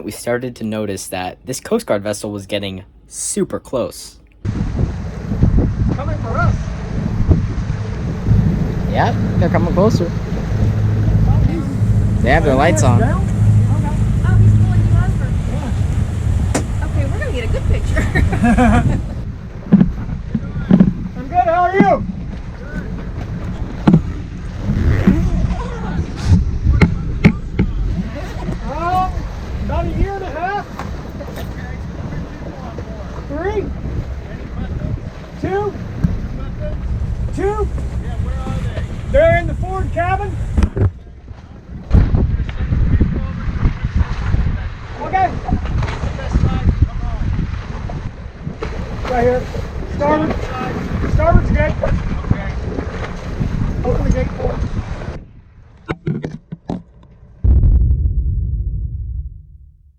we started to notice that this Coast Guard vessel was getting super close. Coming for us. Yeah, they're coming closer. They have their lights on. Oh, he's pulling you over. Yeah. Okay, we're gonna get a good picture. I'm good, how are you? About a year and a half. 3, 2, 2. Yeah, where are they? They're in the forward cabin. Okay. Right here. Starboard. Starboard's good.